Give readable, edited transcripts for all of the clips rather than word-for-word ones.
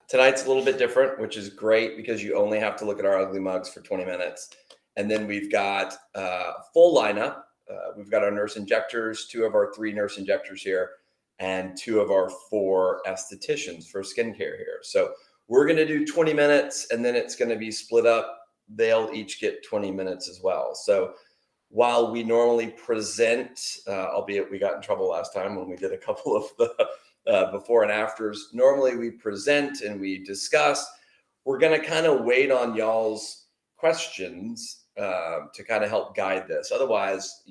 Tonight's a little bit different, which is great because you only have to look at our ugly mugs for 20 minutes. And then we've got a full lineup. We've got our nurse injectors, 2 of our 3 nurse injectors here, and 2 of our 4 estheticians for skincare here. So we're going to do 20 minutes, and then it's going to be split up. They'll each get 20 minutes as well. So while we normally present, albeit we got in trouble last time when we did a couple of the before and afters, normally we present and we discuss. We're going to kind of wait on y'all's questions to kind of help guide this. Otherwise,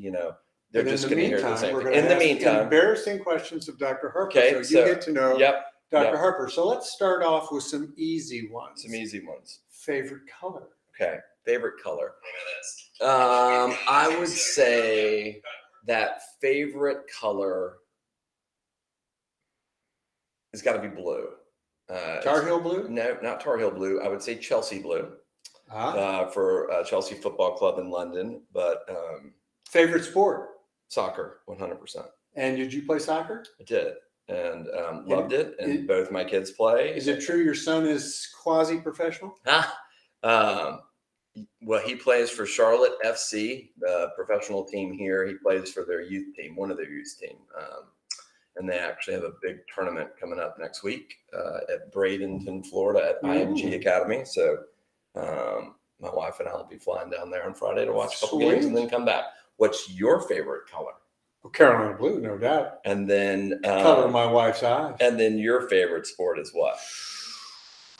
they're just going to hear the same thing. In the meantime, embarrassing questions of Dr. Harper. Okay, so you get to know Dr. Yep. Harper. So let's start off with some easy ones. Favorite color. Okay, favorite color. I would say that favorite color has got to be blue. Tar Heel blue? No, not Tar Heel blue. I would say Chelsea blue for Chelsea Football Club in London. But favorite sport? Soccer, 100%. And did you play soccer? I did, and loved it. And both my kids play. Is it true your son is quasi-professional? Well, he plays for Charlotte FC, the professional team here. He plays for their youth team, one of their youth team. And they actually have a big tournament coming up next week at Bradenton, Florida at IMG Academy. So my wife and I will be flying down there on Friday to watch a couple games and then come back. What's your favorite color? Well, Carolina blue, no doubt. And then color of my wife's eyes. And then your favorite sport is what?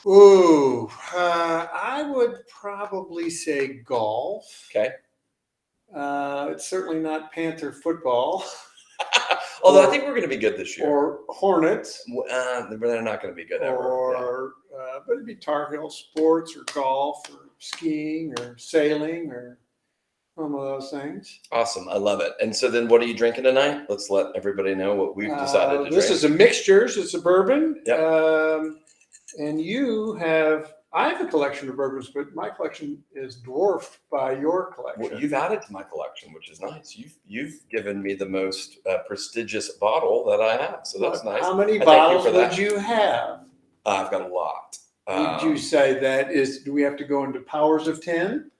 Ooh, I would probably say golf. Okay. It's certainly not Panther football. Although I think we're going to be good this year. Or Hornets. They're not going to be good ever. But it'd be Tar Heel sports or golf or skiing or sailing or some of those things. Awesome. I love it. And so then what are you drinking tonight? Let's let everybody know what we've decided to drink. This is a mixture. So it's a bourbon. Yep. And I have a collection of bourbons, but my collection is dwarfed by your collection. Well, you've added to my collection, which is nice. You've given me the most prestigious bottle that I have, so that's nice. How many bottles would you have? I've got a lot. Would you say that is? Do we have to go into powers of 10?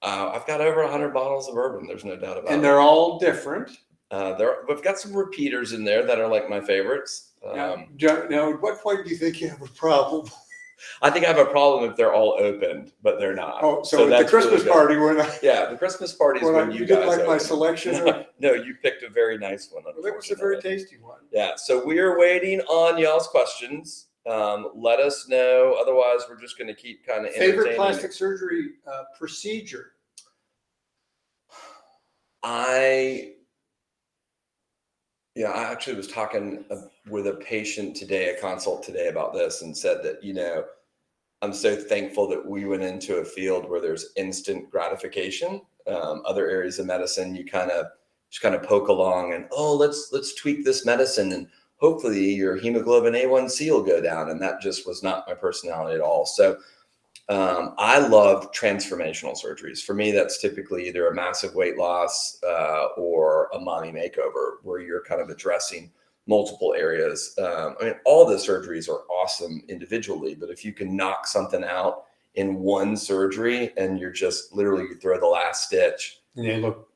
I've got over 100 bottles of bourbon. There's no doubt about it. And they're all different. We've got some repeaters in there that are like my favorites. Now, at what point do you think you have a problem? I think I have a problem if they're all opened, but they're not. Oh, so at the Christmas party the Christmas party is when you didn't guys like my selection. No, you picked a very nice one. Well, it was a very tasty one. Yeah, so we are waiting on y'all's questions. Let us know. Otherwise, we're just going to keep kind of favorite plastic surgery procedure. I actually was talking with a patient today, a consult today about this, and said that, I'm so thankful that we went into a field where there's instant gratification. Other areas of medicine, you just kind of poke along and, let's tweak this medicine and hopefully your hemoglobin A1C will go down. And that just was not my personality at all. So I love transformational surgeries. For me, that's typically either a massive weight loss or a mommy makeover where you're kind of addressing multiple areas. All the surgeries are awesome individually, but if you can knock something out in one surgery and you're just literally, you throw the last stitch. And they look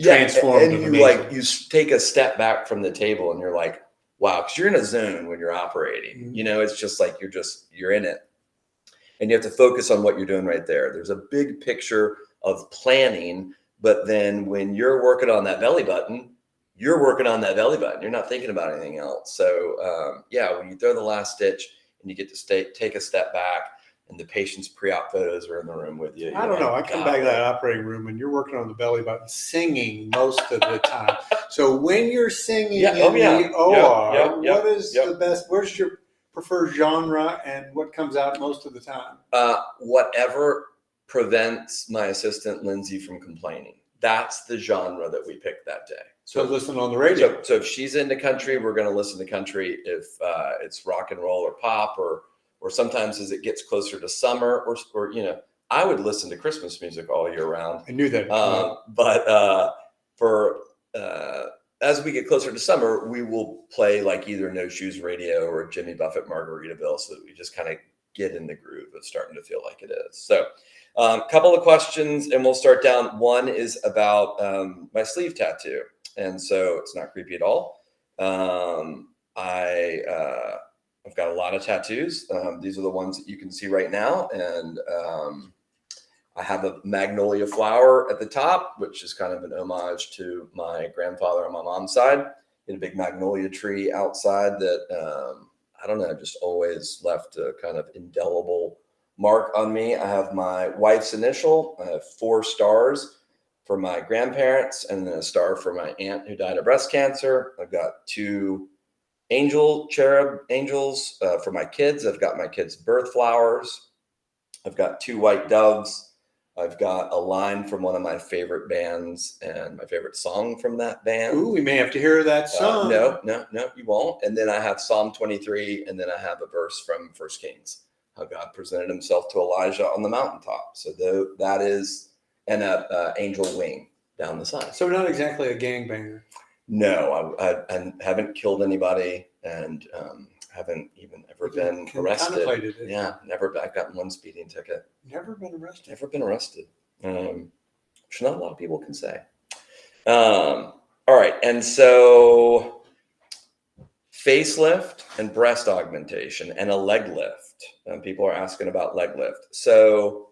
transformed. And you take a step back from the table and you're like, wow, because you're in a zone when you're operating. Mm-hmm. It's just like you're in it. And you have to focus on what you're doing right there. There's a big picture of planning, but then when you're working on that belly button, you're working on that belly button. You're not thinking about anything else. So when you throw the last stitch and you get to take a step back and the patient's pre-op photos are in the room with you. I don't know. I come back to that operating room and you're working on the belly button, singing most of the time. So when you're singing the OR, what is the best? Where's your preferred genre and what comes out most of the time? Whatever prevents my assistant Lindsay from complaining. That's the genre that we picked that day. So listen on the radio. So if she's into country, we're going to listen to country. If it's rock and roll or pop, or sometimes as it gets closer to summer, or I would listen to Christmas music all year round. I knew that. But for as we get closer to summer, we will play like either No Shoes Radio or Jimmy Buffett Margaritaville, so that we just kind of get in the groove of starting to feel like it is. So a couple of questions, and we'll start down. One is about my sleeve tattoo. And so it's not creepy at all. I've got a lot of tattoos. These are the ones that you can see right now. And I have a magnolia flower at the top, which is kind of an homage to my grandfather on my mom's side. In a big magnolia tree outside that, I don't know, just always left a kind of indelible mark on me. I have my wife's initial. I have 4 stars for my grandparents, and then a star for my aunt who died of breast cancer. I've got 2 cherub angels for my kids. I've got my kids' birth flowers. I've got 2 white doves. I've got a line from one of my favorite bands and my favorite song from that band. Ooh, we may have to hear that song. No, you won't. And then I have Psalm 23, and then I have a verse from 1 Kings, how God presented himself to Elijah on the mountaintop. So that is, and a angel wing down the side. So not exactly a gangbanger. No, I haven't killed anybody, and haven't even ever been arrested. Yeah, never. I've gotten 1 speeding ticket. Never been arrested. Never been arrested. Which not a lot of people can say. All right, and so facelift and breast augmentation and a leg lift. People are asking about leg lift. So,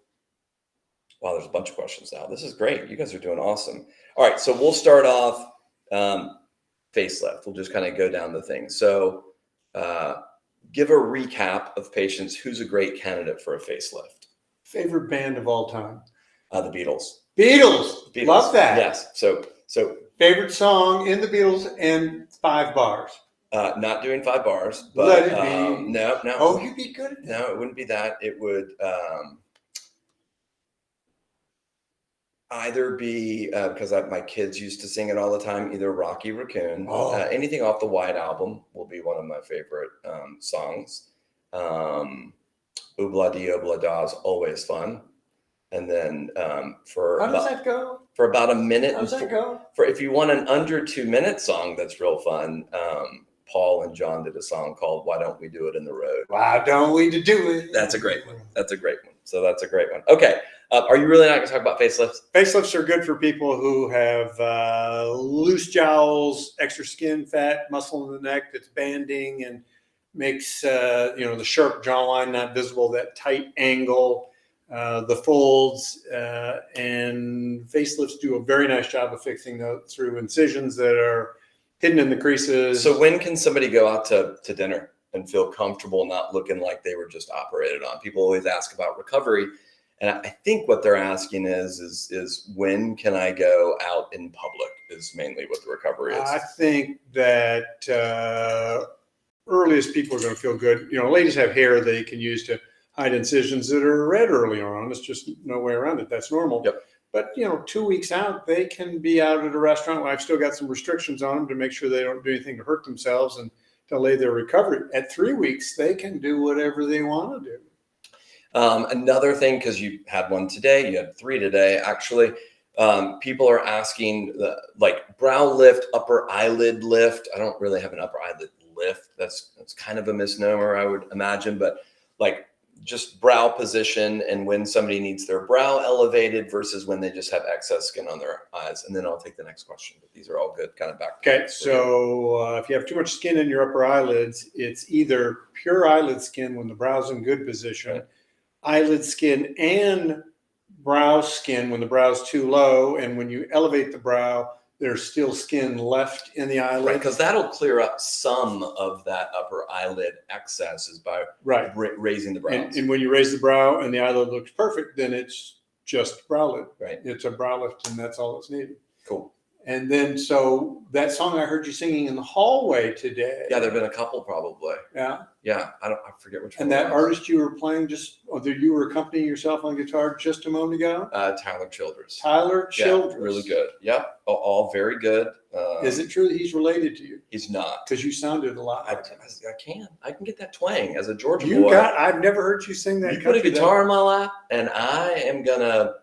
wow, there's a bunch of questions now. This is great. You guys are doing awesome. All right, so we'll start off facelift. We'll just kind of go down the thing. So give a recap of patients. Who's a great candidate for a facelift? Favorite band of all time? The Beatles. Beatles. Love that. Yes. So favorite song in the Beatles and 5 bars. Not doing 5 bars, but Let It Be. No. Oh, you'd be good at that. No, it wouldn't be that. It would either be because my kids used to sing it all the time. Either Rocky Raccoon, anything off the White Album will be one of my favorite songs. Oobla Dee Oobla Da is always fun. And then how does that go? For about a minute. How does that go? For if you want an under 2-minute song that's real fun, Paul and John did a song called "Why Don't We Do It in the Road." Why don't we do it? That's a great one. So that's a great one. Okay. Are you really not going to talk about facelifts? Facelifts are good for people who have loose jowls, extra skin, fat, muscle in the neck that's banding and makes the sharp jawline not visible, that tight angle, the folds, and facelifts do a very nice job of fixing those through incisions that are hidden in the creases. So when can somebody go out to dinner and feel comfortable not looking like they were just operated on? People always ask about recovery. And I think what they're asking is when can I go out in public is mainly what the recovery is. I think that earliest people are going to feel good. Ladies have hair they can use to hide incisions that are red early on. It's just no way around it. That's normal. Yep. But, 2 weeks out, they can be out at a restaurant where I've still got some restrictions on them to make sure they don't do anything to hurt themselves and delay their recovery. At 3 weeks, they can do whatever they want to do. Another thing, because you had one today, you had 3 today, actually, people are asking brow lift, upper eyelid lift. I don't really have an upper eyelid lift. That's kind of a misnomer, I would imagine, but just brow position and when somebody needs their brow elevated versus when they just have excess skin on their eyes. And then I'll take the next question, but these are all good kind of back. Okay. So if you have too much skin in your upper eyelids, it's either pure eyelid skin when the brow's in good position, right, eyelid skin and brow skin when the brow's too low. And when you elevate the brow, there's still skin left in the eyelid. Right, because that'll clear up some of that upper eyelid excess is by raising the brows. And when you raise the brow and the eyelid looks perfect, then it's just brow lift. Right. It's a brow lift and that's all that's needed. Cool. And then, so that song I heard you singing in the hallway today. Yeah, there've been a couple probably. Yeah. Yeah, I forget which one. And that artist you were playing you were accompanying yourself on guitar just a moment ago? Tyler Childers. Tyler Childers. Yeah, really good. Yeah, all very good. Is it true that he's related to you? He's not. Because you sounded a lot. I can get that twang as a Georgia boy. I've never heard you sing that. You put a guitar in my lap, and I'm gonna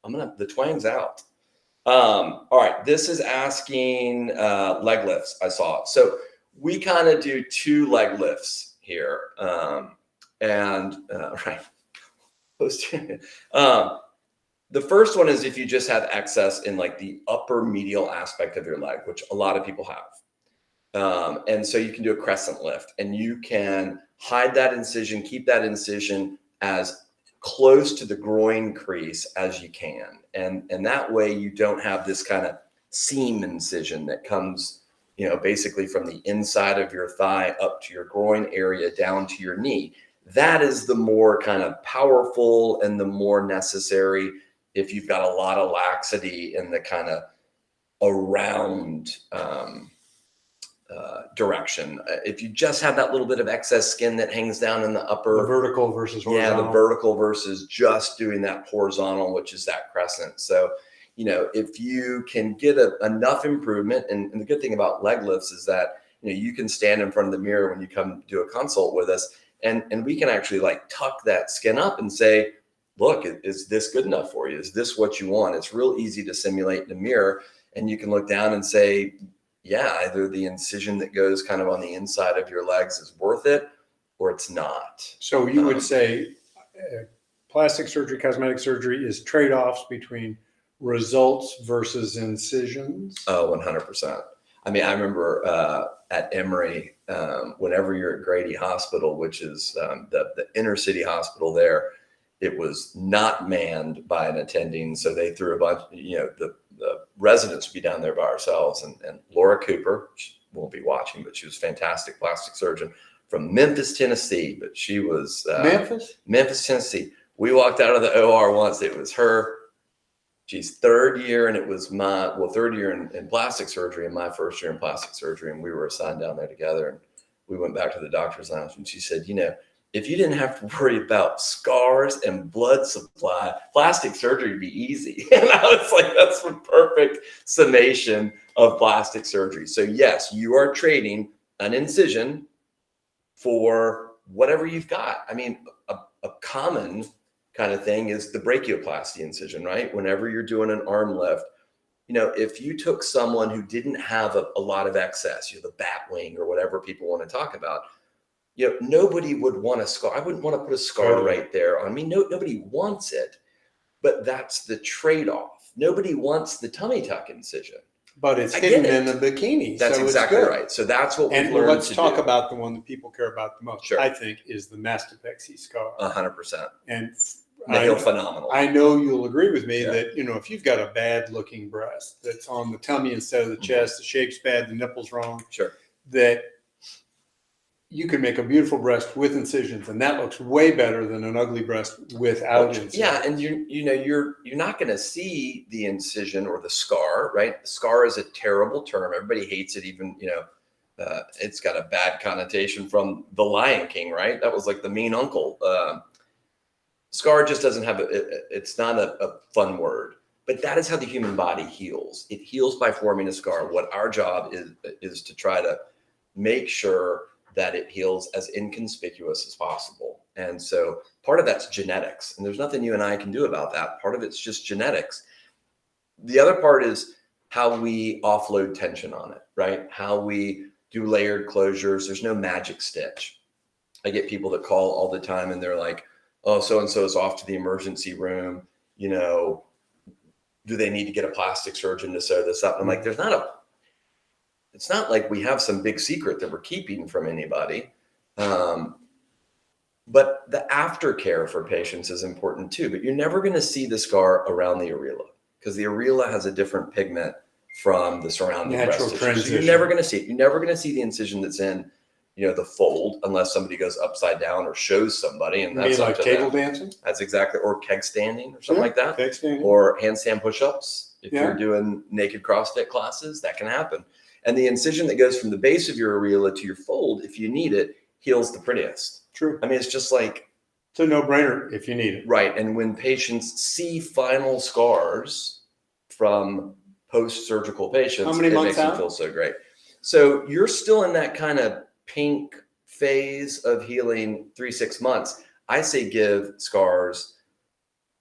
the twang's out. All right. This is asking leg lifts. I saw it. So we kind of do 2 leg lifts here. Right. The first one is if you just have excess in like the upper medial aspect of your leg, which a lot of people have. And so you can do a crescent lift, and you can hide that incision, keep that incision as close to the groin crease as you can. And that way you don't have this kind of seam incision that comes, basically from the inside of your thigh up to your groin area down to your knee. That is the more kind of powerful and the more necessary if you've got a lot of laxity in the kind of around direction. If you just have that little bit of excess skin that hangs down in the upper, the vertical versus horizontal. Yeah, the vertical versus just doing that horizontal, which is that crescent. So, if you can get enough improvement, and the good thing about leg lifts is that, you can stand in front of the mirror when you come do a consult with us, and we can actually like tuck that skin up and say, look, is this good enough for you? Is this what you want? It's real easy to simulate in the mirror, and you can look down and say, yeah, either the incision that goes kind of on the inside of your legs is worth it or it's not. So you would say plastic surgery, cosmetic surgery is trade-offs between results versus incisions? Oh, 100%. I mean, I remember at Emory, whenever you're at Grady Hospital, which is the inner city hospital there, it was not manned by an attending. So they threw a bunch, the residents would be down there by ourselves. And Laura Cooper, she won't be watching, but she was a fantastic plastic surgeon from Memphis, Tennessee. But she was Memphis, Tennessee. We walked out of the OR once. It was her. She's third year, and it was third year in plastic surgery and my first year in plastic surgery. And we were assigned down there together. And we went back to the doctor's lounge, and she said, if you didn't have to worry about scars and blood supply, plastic surgery would be easy. And I was like, that's the perfect summation of plastic surgery. So yes, you are trading an incision for whatever you've got. I mean, a common kind of thing is the brachioplasty incision, right? Whenever you're doing an arm lift, if you took someone who didn't have a lot of excess, the bat wing or whatever people want to talk about, nobody would want a scar. I wouldn't want to put a scar right there on me. Nobody wants it, but that's the trade-off. Nobody wants the tummy tuck incision. But it's hidden in the bikini. That's exactly right. So that's what we've learned to do. Let's talk about the one that people care about the most, sure. I think, is the mastopexy scar. 100%. And they feel phenomenal. I know you'll agree with me that, if you've got a bad-looking breast that's on the tummy instead of the chest, the shape's bad, the nipple's wrong, sure, that you can make a beautiful breast with incisions, and that looks way better than an ugly breast without incisions. Yeah, and you're not going to see the incision or the scar, right? The scar is a terrible term. Everybody hates it. Even it's got a bad connotation from The Lion King, right? That was like the mean uncle. Scar just doesn't have it's not a fun word, but that is how the human body heals. It heals by forming a scar. What our job is to try to make sure that it heals as inconspicuous as possible. And so part of that's genetics, and there's nothing you and I can do about that. Part of it's just genetics. The other part is how we offload tension on it, right? How we do layered closures. There's no magic stitch. I get people that call all the time and they're like, oh, so-and-so is off to the emergency room. Do they need to get a plastic surgeon to sew this up? And I'm like, it's not like we have some big secret that we're keeping from anybody. But the aftercare for patients is important too. But you're never going to see the scar around the areola because the areola has a different pigment from the surrounding breast tissue. So you're never going to see it. You're never going to see the incision that's in, the fold unless somebody goes upside down or shows somebody. And that's like table dancing? That's exactly, or keg standing or something like that. Keg standing. Or handstand push-ups. If you're doing naked CrossFit classes, that can happen. And the incision that goes from the base of your areola to your fold, if you need it, heals the prettiest. True. I mean, it's just like... It's a no-brainer if you need it. Right. And when patients see final scars from post-surgical patients, it makes them feel so great. So you're still in that kind of pink phase of healing 3-6 months. I say give scars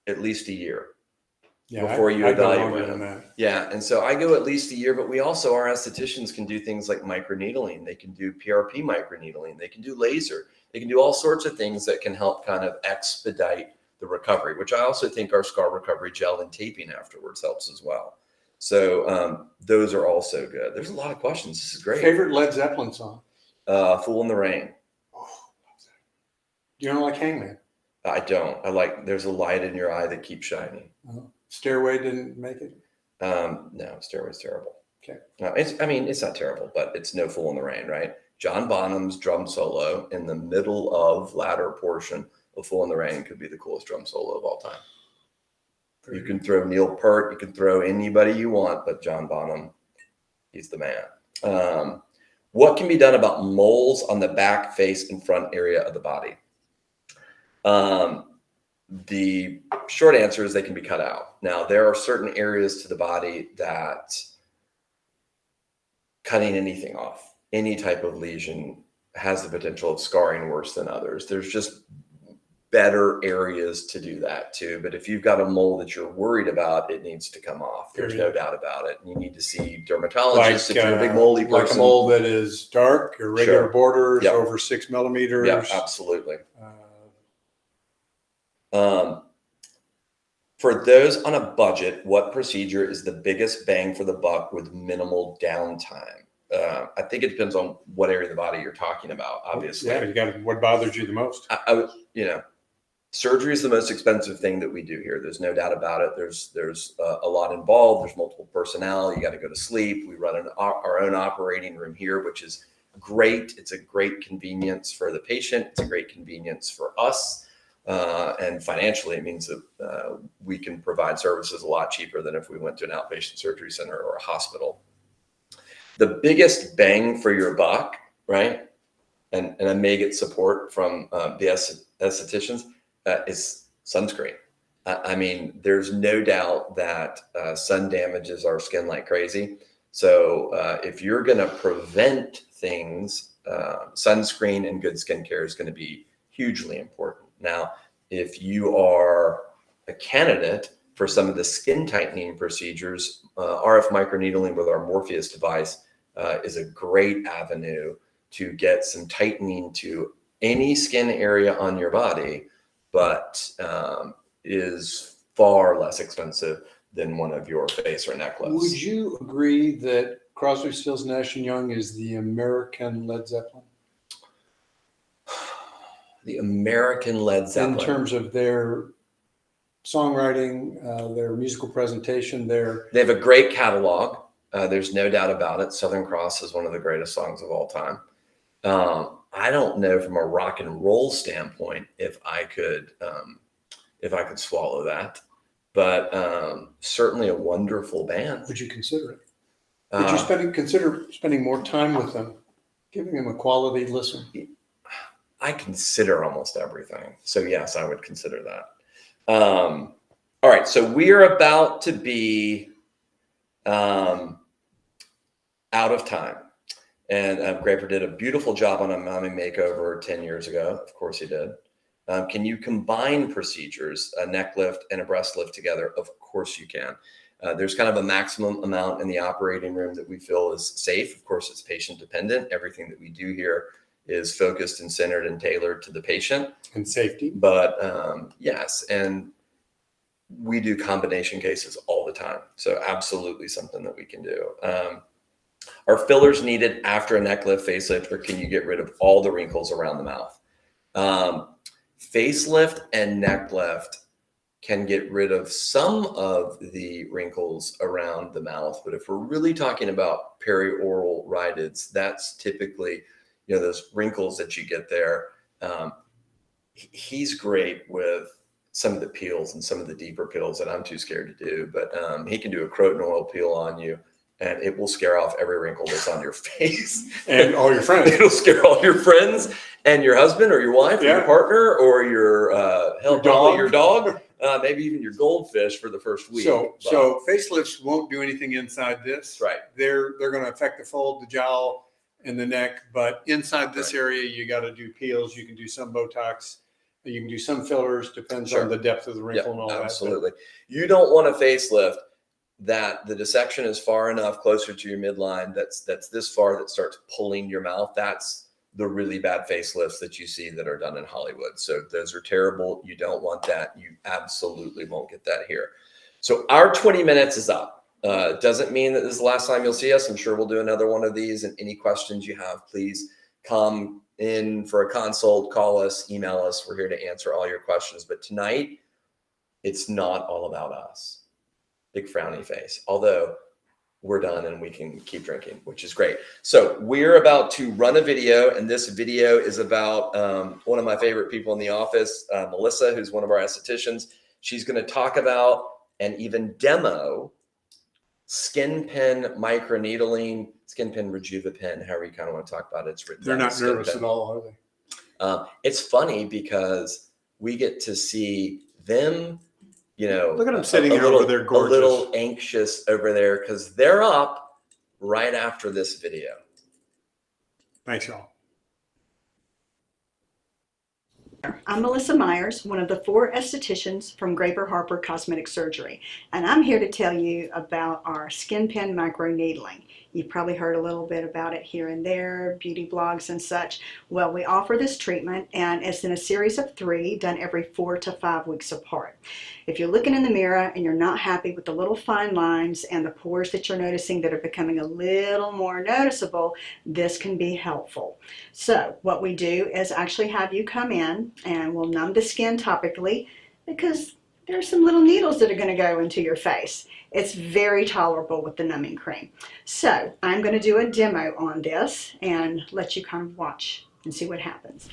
at least a year. before you evaluate them. Yeah. And so I go at least a year, but we also, our estheticians can do things like microneedling. They can do PRP microneedling. They can do laser. They can do all sorts of things that can help kind of expedite the recovery, which I also think our scar recovery gel and taping afterwards helps as well. So those are also good. There's a lot of questions. This is great. Favorite Led Zeppelin song? Fool in the Rain. Oh, you don't like Hangman? I don't. I like There's a Light in Your Eye That Keeps Shining. Stairway didn't make it? No, Stairway's terrible. Okay. It's not terrible, but it's no Fool in the Rain, right? John Bonham's drum solo in the middle of latter portion of Fool in the Rain could be the coolest drum solo of all time. You can throw Neil Peart, you can throw anybody you want, but John Bonham, he's the man. What can be done about moles on the back, face, and front area of the body? The short answer is they can be cut out. Now, there are certain areas to the body that cutting anything off, any type of lesion, has the potential of scarring worse than others. There's just better areas to do that too. But if you've got a mole that you're worried about, it needs to come off. There's no doubt about it. You need to see dermatologists if you're a big moldy person. Like a mole that is dark, irregular borders, over 6 millimeters. Yeah, absolutely. For those on a budget, what procedure is the biggest bang for the buck with minimal downtime? I think it depends on what area of the body you're talking about, obviously. Yeah, what bothers you the most? Surgery is the most expensive thing that we do here. There's no doubt about it. There's a lot involved. There's multiple personnel. You got to go to sleep. We run our own operating room here, which is great. It's a great convenience for the patient. It's a great convenience for us. And financially, it means that we can provide services a lot cheaper than if we went to an outpatient surgery center or a hospital. The biggest bang for your buck, right? And I may get support from the estheticians, is sunscreen. There's no doubt that sun damages our skin like crazy. So if you're going to prevent things, sunscreen and good skincare is going to be hugely important. Now, if you are a candidate for some of the skin tightening procedures, RF microneedling with our Morpheus device is a great avenue to get some tightening to any skin area on your body, but is far less expensive than one of your face or neck lifts. Would you agree that Crosby, Stills, Nash & Young is the American Led Zeppelin? The American Led Zeppelin. In terms of their songwriting, their musical presentation, they have a great catalog. There's no doubt about it. Southern Cross is one of the greatest songs of all time. I don't know from a rock and roll standpoint if I could swallow that, but certainly a wonderful band. Would you consider it? Would you consider spending more time with them, giving them a quality listen? I consider almost everything. So yes, I would consider that. All right. So we are about to be out of time. And Graper did a beautiful job on a mommy makeover 10 years ago. Of course he did. Can you combine procedures, a neck lift and a breast lift together? Of course you can. There's kind of a maximum amount in the operating room that we feel is safe. Of course, it's patient dependent. Everything that we do here is focused and centered and tailored to the patient. And safety. But yes, and we do combination cases all the time. So absolutely something that we can do. Are fillers needed after a neck lift, facelift, or can you get rid of all the wrinkles around the mouth? Facelift and neck lift can get rid of some of the wrinkles around the mouth. But if we're really talking about perioral rhytids, that's typically, those wrinkles that you get there. He's great with some of the peels and some of the deeper peels that I'm too scared to do, but he can do a Croton oil peel on you and it will scare off every wrinkle that's on your face. And all your friends. It'll scare all your friends and your husband or your wife or your partner or your dog, maybe even your goldfish for the first week. So facelifts won't do anything inside this. Right. They're going to affect the fold, the jowl, and the neck, but inside this area, you got to do peels. You can do some Botox. You can do some fillers, depends on the depth of the wrinkle and all that. Absolutely. You don't want a facelift that the dissection is far enough closer to your midline that's this far that starts pulling your mouth. That's the really bad facelifts that you see that are done in Hollywood. So those are terrible. You don't want that. You absolutely won't get that here. So our 20 minutes is up. Doesn't mean that this is the last time you'll see us. I'm sure we'll do another one of these, and any questions you have, please come in for a consult, call us, email us. We're here to answer all your questions. But tonight, it's not all about us. Big frowny face. Although we're done and we can keep drinking, which is great. So we're about to run a video, and this video is about one of my favorite people in the office, Melissa, who's one of our estheticians. She's going to talk about and even demo skin pen microneedling, skin pen rejuvapen, however you kind of want to talk about it. It's written. They're not nervous at all, are they? It's funny because we get to see them, look at them sitting over there, gorgeous. A little anxious over there because they're up right after this video. Thanks, y'all. I'm Melissa Myers, one of the 4 estheticians from Graper Harper Cosmetic Surgery, and I'm here to tell you about our skin pen microneedling. You've probably heard a little bit about it here and there, beauty blogs and such. Well, we offer this treatment, and it's in a series of 3 done every 4 to 5 weeks apart. If you're looking in the mirror and you're not happy with the little fine lines and the pores that you're noticing that are becoming a little more noticeable, this can be helpful. So what we do is actually have you come in and we'll numb the skin topically, because there's some little needles that are going to go into your face. It's very tolerable with the numbing cream. So I'm going to do a demo on this and let you kind of watch and see what happens.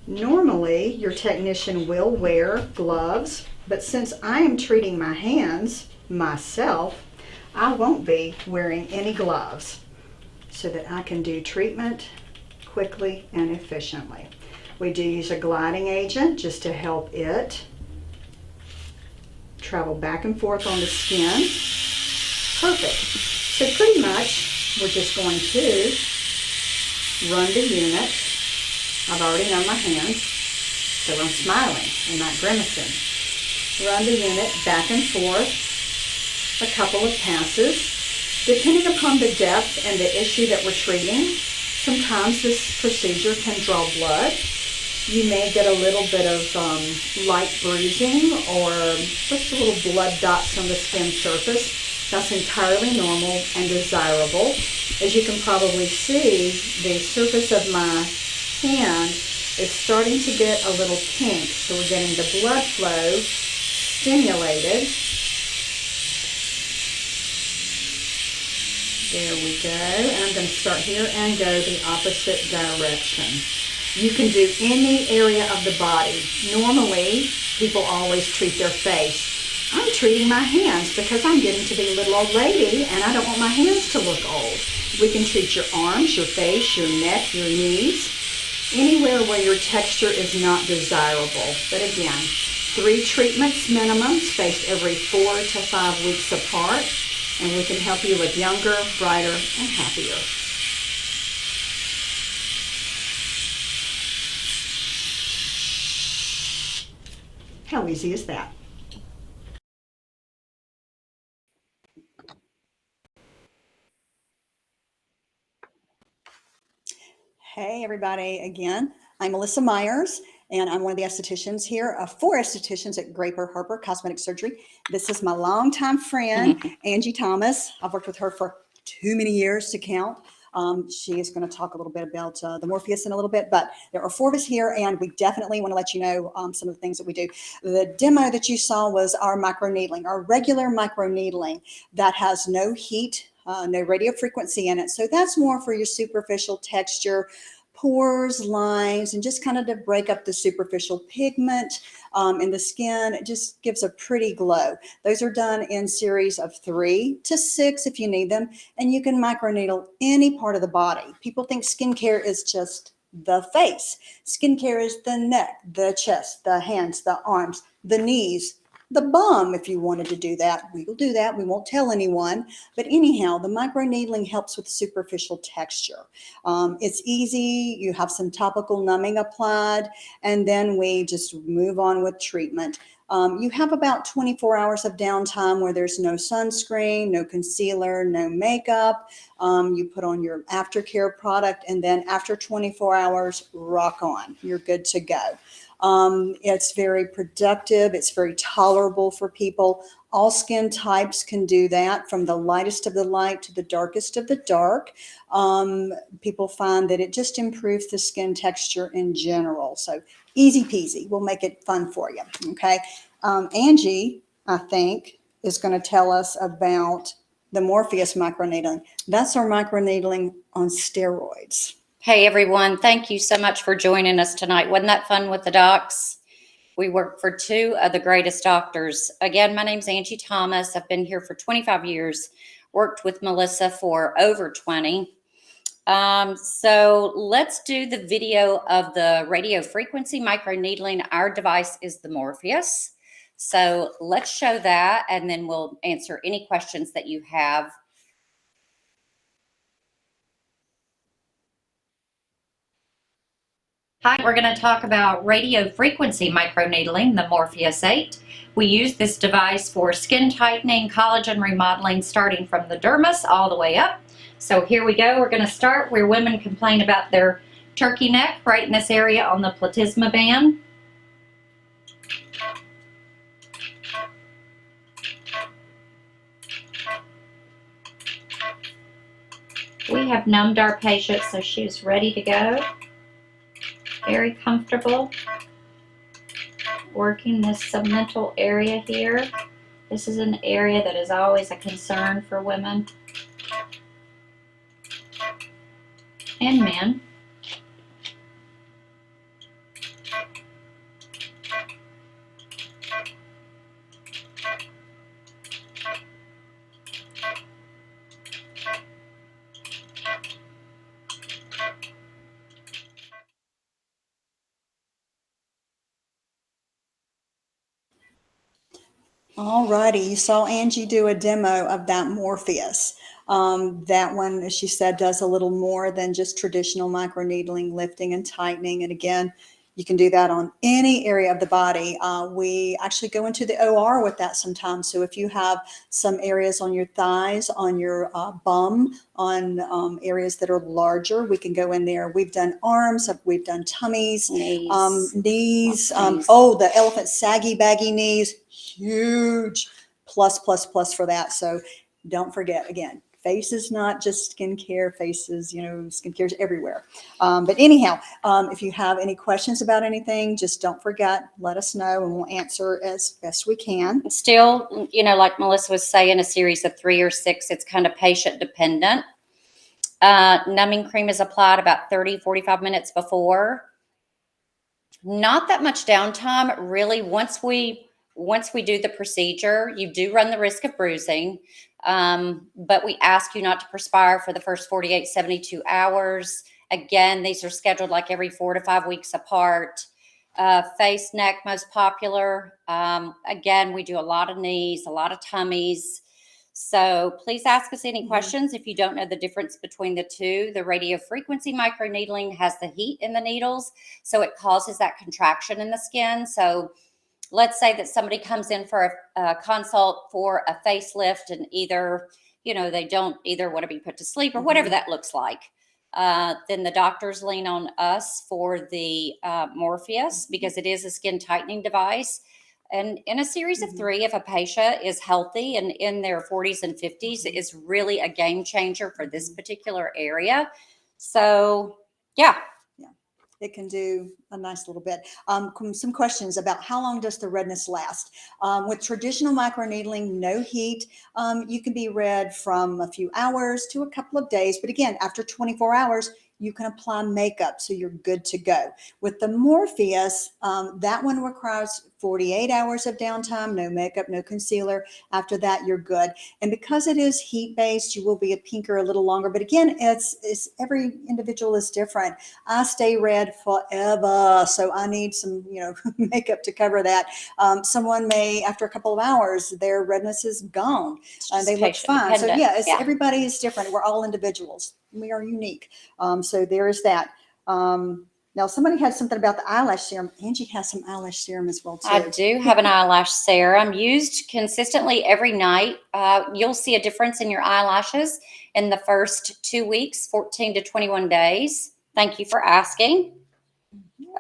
Normally, your technician will wear gloves, but since I am treating my hands myself, I won't be wearing any gloves so that I can do treatment quickly and efficiently. We do use a gliding agent just to help it travel back and forth on the skin. Perfect. So pretty much we're just going to run the unit. I've already done my hands, so I'm smiling and not grimacing. Run the unit back and forth a couple of passes. Depending upon the depth and the issue that we're treating, sometimes this procedure can draw blood. You may get a little bit of light bruising or just a little blood dots on the skin surface. That's entirely normal and desirable. As you can probably see, the surface of my hand is starting to get a little pink, so we're getting the blood flow stimulated. There we go, and I'm going to start here and go the opposite direction. You can do any area of the body. Normally, people always treat their face. I'm treating my hands because I'm getting to be a little old lady and I don't want my hands to look old. We can treat your arms, your face, your neck, your knees, anywhere where your texture is not desirable. But again, 3 treatments minimum, spaced every 4 to 5 weeks apart, and we can help you look younger, brighter, and happier. How easy is that? Hey everybody, again, I'm Melissa Myers, and I'm one of the estheticians here, 4 estheticians at Graper Harper Cosmetic Surgery. This is my longtime friend, Angie Thomas. I've worked with her for too many years to count. She is going to talk a little bit about the Morpheus in a little bit, but there are 4 of us here, and we definitely want to let you know some of the things that we do. The demo that you saw was our microneedling, our regular microneedling that has no heat, no radio frequency in it. So that's more for your superficial texture, pores, lines, and just kind of to break up the superficial pigment in the skin. It just gives a pretty glow. Those are done in series of 3 to 6 if you need them, and you can microneedle any part of the body. People think skincare is just the face. Skincare is the neck, the chest, the hands, the arms, the knees, the bum, if you wanted to do that, we will do that. We won't tell anyone. But anyhow, the microneedling helps with superficial texture. It's easy. You have some topical numbing applied, and then we just move on with treatment. You have about 24 hours of downtime where there's no sunscreen, no concealer, no makeup. You put on your aftercare product, and then after 24 hours, rock on. You're good to go. It's very productive. It's very tolerable for people. All skin types can do that, from the lightest of the light to the darkest of the dark. People find that it just improves the skin texture in general. So easy peasy. We'll make it fun for you. Okay. Angie, I think, is going to tell us about the Morpheus microneedling. That's our microneedling on steroids. Hey, everyone. Thank you so much for joining us tonight. Wasn't that fun with the docs? We work for two of the greatest doctors. Again, my name's Angie Thomas. I've been here for 25 years, worked with Melissa for over 20. So let's do the video of the radio frequency microneedling. Our device is the Morpheus. So let's show that, and then we'll answer any questions that you have. Hi, we're going to talk about radio frequency microneedling, the Morpheus 8. We use this device for skin tightening, collagen remodeling, starting from the dermis all the way up. So here we go. We're going to start where women complain about their turkey neck, right in this area on the platysma band. We have numbed our patient, so she's ready to go. Very comfortable working this submental area here. This is an area that is always a concern for women and men. All righty, you saw Angie do a demo of that Morpheus. That one, as she said, does a little more than just traditional microneedling, lifting and tightening. And again, you can do that on any area of the body. We actually go into the OR with that sometimes. So if you have some areas on your thighs, on your bum, on areas that are larger, we can go in there. We've done arms, we've done tummies, knees. Oh, the elephant saggy baggy knees, huge plus for that. So don't forget, again, face is not just skincare. Faces, skincare is everywhere. But anyhow, if you have any questions about anything, just don't forget, let us know and we'll answer as best we can. Still, like Melissa was saying, a series of 3 or 6, it's kind of patient dependent. Numbing cream is applied about 30-45 minutes before. Not that much downtime, really. Once we do the procedure, you do run the risk of bruising. But we ask you not to perspire for the first 48, 72 hours. Again, these are scheduled like every 4 to 5 weeks apart. Face, neck, most popular. Again, we do a lot of knees, a lot of tummies. So please ask us any questions if you don't know the difference between the two. The radio frequency microneedling has the heat in the needles, so it causes that contraction in the skin. So let's say that somebody comes in for a consult for a facelift, and either, they don't either want to be put to sleep or whatever that looks like. Then the doctors lean on us for the Morpheus, because it is a skin tightening device. And in a series of 3, if a patient is healthy and in their 40s and 50s, it's really a game changer for this particular area. So, yeah. It can do a nice little bit. Some questions about how long does the redness last? With traditional microneedling, no heat, you can be red from a few hours to a couple of days. But again, after 24 hours, you can apply makeup, so you're good to go. With the Morpheus, that one requires 48 hours of downtime, no makeup, no concealer. After that, you're good. And because it is heat based, you will be a pinker a little longer. But again, it's every individual is different. I stay red forever, so I need some, makeup to cover that. Someone may, after a couple of hours, their redness is gone and they look fine. So yeah, everybody is different. We're all individuals. We are unique. So there is that. Now, somebody had something about the eyelash serum. Angie has some eyelash serum as well, too. I do have an eyelash serum used consistently every night. You'll see a difference in your eyelashes in the first 2 weeks, 14 to 21 days. Thank you for asking.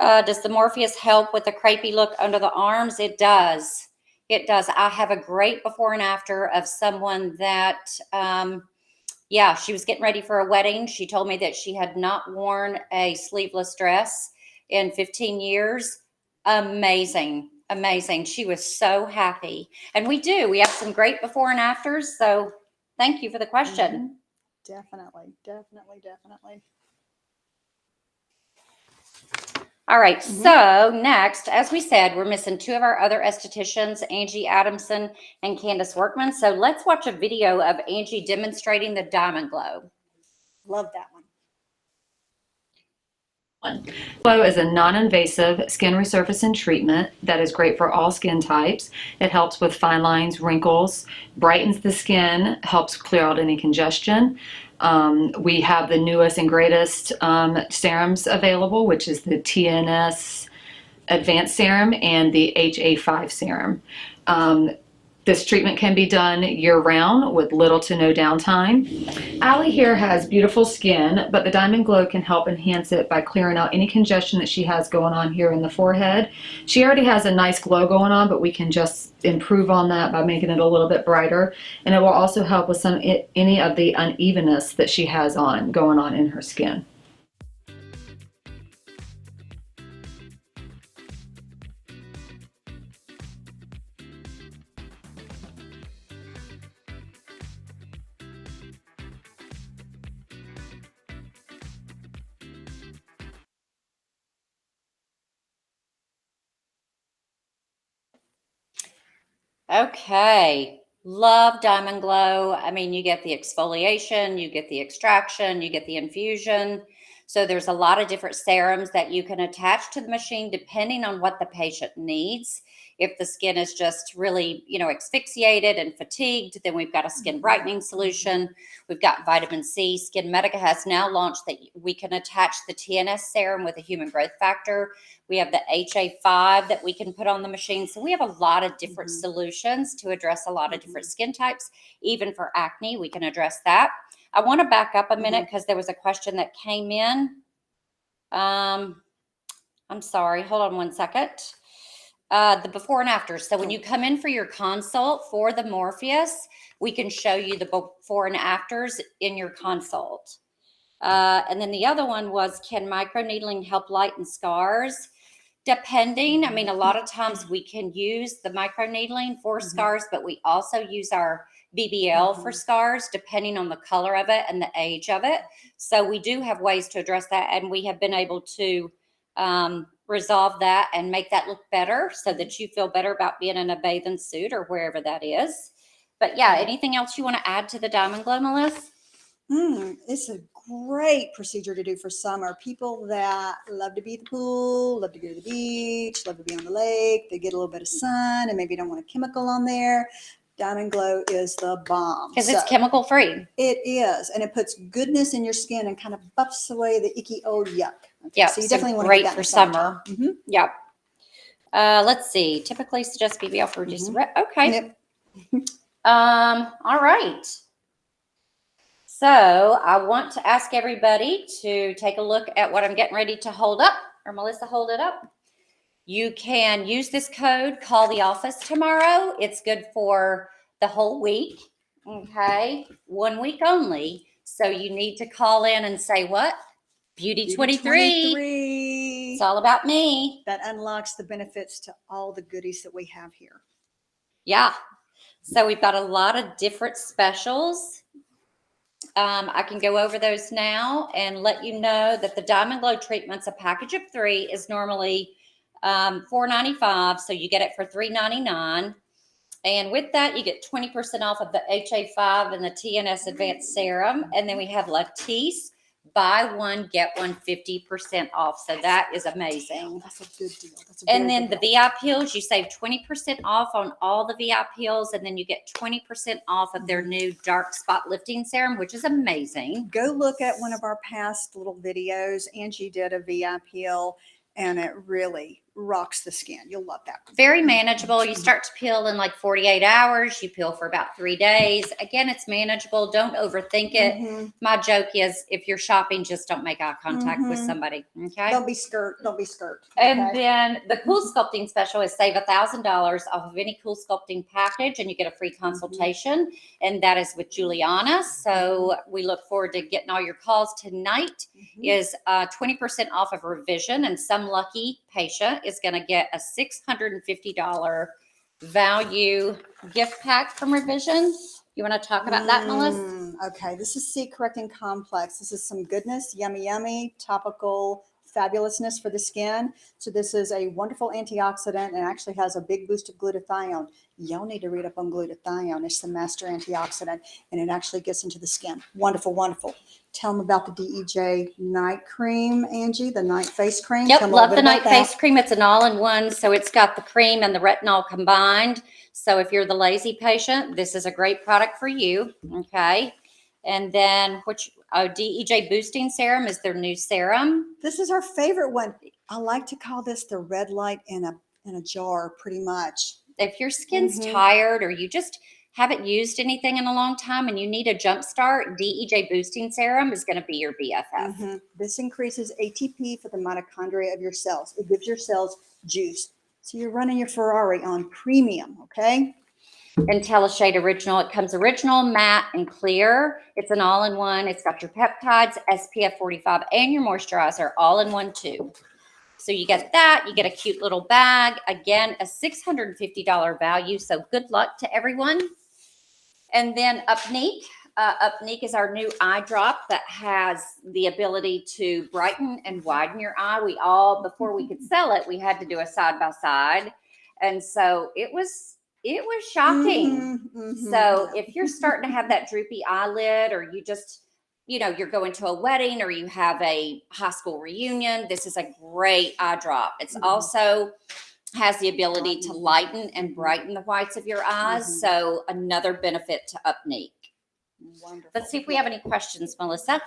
Does the Morpheus help with the crepey look under the arms? It does. It does. I have a great before and after of someone that she was getting ready for a wedding. She told me that she had not worn a sleeveless dress in 15 years. Amazing. Amazing. She was so happy. And we have some great before and afters. So thank you for the question. Definitely. All right. So next, as we said, we're missing 2 of our other estheticians, Angie Adamson and Candace Workman. So let's watch a video of Angie demonstrating the Diamond Glow. Love that one. Glow is a non-invasive skin resurfacing treatment that is great for all skin types. It helps with fine lines, wrinkles, brightens the skin, helps clear out any congestion. We have the newest and greatest serums available, which is the TNS Advanced Serum and the HA5 Serum. This treatment can be done year-round with little to no downtime. Allie here has beautiful skin, but the Diamond Glow can help enhance it by clearing out any congestion that she has going on here in the forehead. She already has a nice glow going on, but we can just improve on that by making it a little bit brighter. And it will also help with any of the unevenness that she has going on in her skin. Okay. Love Diamond Glow. I mean, you get the exfoliation, you get the extraction, you get the infusion. So there's a lot of different serums that you can attach to the machine depending on what the patient needs. If the skin is just really, asphyxiated and fatigued, then we've got a skin brightening solution. We've got vitamin C. Skin Medica has now launched that we can attach the TNS serum with a human growth factor. We have the HA5 that we can put on the machine. So we have a lot of different solutions to address a lot of different skin types. Even for acne, we can address that. I want to back up a minute because there was a question that came in. I'm sorry. Hold on one second. The before and after. So when you come in for your consult for the Morpheus, we can show you the before and afters in your consult. And then the other one was, can microneedling help lighten scars? Depending. I mean, a lot of times we can use the microneedling for scars, but we also use our BBL for scars, depending on the color of it and the age of it. So we do have ways to address that, and we have been able to resolve that and make that look better so that you feel better about being in a bathing suit or wherever that is. But yeah, anything else you want to add to the Diamond Glow, Melissa? It's a great procedure to do for summer. People that love to be at the pool, love to go to the beach, love to be on the lake. They get a little bit of sun and maybe don't want a chemical on there. Diamond Glow is the bomb. Because it's chemical free. It is. And it puts goodness in your skin and kind of buffs away the icky old yuck. Okay, yeah. So you definitely want to great do that for summer. Yep. Let's see. Typically suggest BBL for just okay. Yep. All right. So I want to ask everybody to take a look at what I'm getting ready to hold up, or Melissa, hold it up. You can use this code, call the office tomorrow. It's good for the whole week. Okay. 1 week only. So you need to call in and say what? Beauty 23. It's all about me. That unlocks the benefits to all the goodies that we have here. Yeah. So we've got a lot of different specials. I can go over those now and let you know that the Diamond Glow treatments, a package of 3, is normally $4.95. So you get it for $3.99. And with that, you get 20% off of the HA5 and the TNS Advanced Serum. And then we have Latisse, buy one, get one 50% off. So that is amazing. That's a good deal. That's a And very then good the deal. VI Pills, you save 20% off on all the VI Pills. And then you get 20% off of their new Dark Spot Lifting Serum, which is amazing. Go look at one of our past little videos. Angie did a VI peel, and it really rocks the skin. You'll love that. Very manageable. You start to peel in like 48 hours. You peel for about 3 days. Again, it's manageable. Don't overthink it. Mhm. My joke is if you're shopping, just don't make eye contact with Mhm. somebody. Okay. Don't be skirt. Don't be skirt. And okay? then the Cool Sculpting special is save $1,000 off of any Cool Sculpting package, and you get a free consultation. And that is with Juliana. So we look forward to getting all your calls tonight. Mhm. Is 20% off of revision, and some lucky patient is going to get a $650 value gift pack from revision. You want to talk about that, Melissa? Okay, this is C Correcting Complex. This is some goodness, yummy, yummy, topical fabulousness for the skin. So this is a wonderful antioxidant and actually has a big boost of glutathione. Y'all need to read up on glutathione. It's the master antioxidant, and it actually gets into the skin. Wonderful, wonderful. Tell them about the DEJ night cream, Angie, the night face cream. Yep, Tell 'em a love little the bit night about that. face cream. It's an all-in-one, so it's got the cream and the retinol combined. So if you're the lazy patient, this is a great product for you. Okay, and then DEJ Boosting Serum is their new serum. This is our favorite one. I like to call this the red light in a jar, pretty much. If your skin's Mhm. tired or you just haven't used anything in a long time and you need a jump start, DEJ Boosting Serum is going to be your BFF. Mhm. This increases ATP for the mitochondria of your cells. It gives your cells juice. So you're running your Ferrari on premium, okay? IntelliShade Original. It comes original, matte, and clear. It's an all-in-one. It's got your peptides, SPF 45, and your moisturizer all in one tube. So you get that. You get a cute little bag. Again, a $650 value. So good luck to everyone. And then Upneek. Upneek is our new eye drop that has the ability to brighten and widen your eye. Before we could sell it, we had to do a side-by-side. And so it was shocking. Mhm. So if you're starting to have that droopy eyelid, or you just, you're going to a wedding or you have a high school reunion, this is a great eye drop. It's also has the ability to lighten and brighten the whites of your eyes. So another benefit to Upneek. Wonderful. Let's see if we have any questions, Melissa.